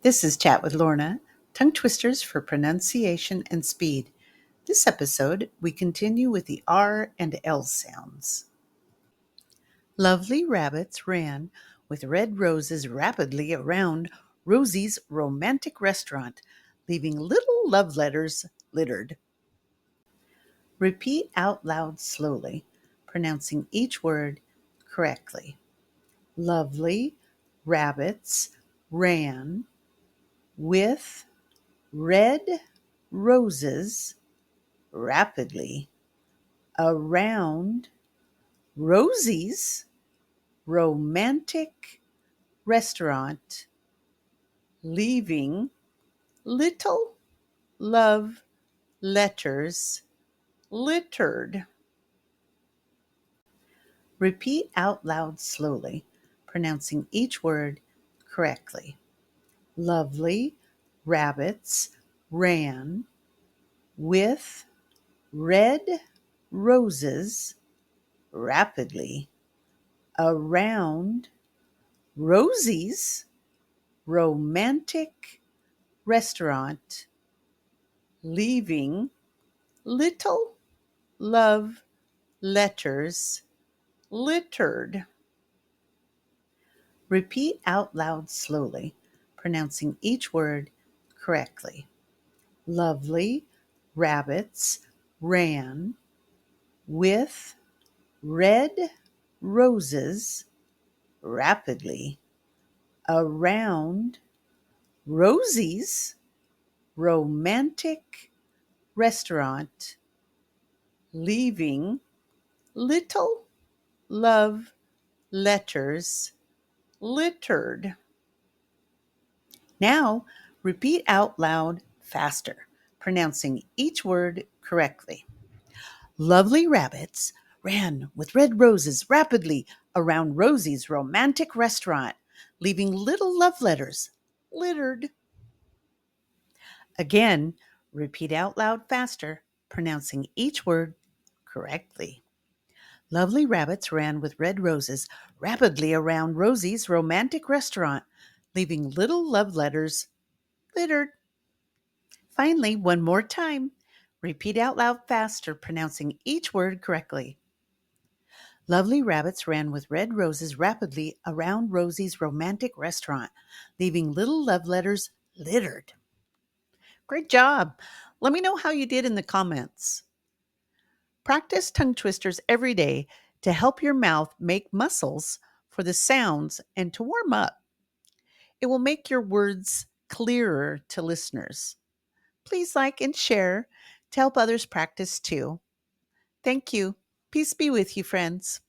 This is Chat with Lorna, tongue twisters for pronunciation and speed. This episode, we continue with the R and L sounds. Lovely rabbits ran with red roses rapidly around Rosie's romantic restaurant, leaving little love letters littered. Repeat out loud slowly, pronouncing each word correctly. Lovely rabbits ran with red roses rapidly around Rosie's romantic restaurant, leaving little love letters littered. Repeat out loud slowly, pronouncing each word correctly. Lovely rabbits ran with red roses rapidly around Rosie's romantic restaurant, leaving little love letters littered. Repeat out loud slowly, pronouncing each word correctly. Lovely rabbits ran with red roses rapidly around Rosie's romantic restaurant, leaving little love letters littered. Now, repeat out loud faster, pronouncing each word correctly. Lovely rabbits ran with red roses rapidly around Rosie's romantic restaurant, leaving little love letters littered. Again, repeat out loud faster, pronouncing each word correctly. Lovely rabbits ran with red roses rapidly around Rosie's romantic restaurant, leaving little love letters littered. Finally, one more time. Repeat out loud faster, pronouncing each word correctly. Lovely rabbits ran with red roses rapidly around Rosie's romantic restaurant, leaving little love letters littered. Great job. Let me know how you did in the comments. Practice tongue twisters every day to help your mouth make muscles for the sounds and to warm up. It will make your words clearer to listeners. Please like and share to help others practice too. Thank you. Peace be with you, friends.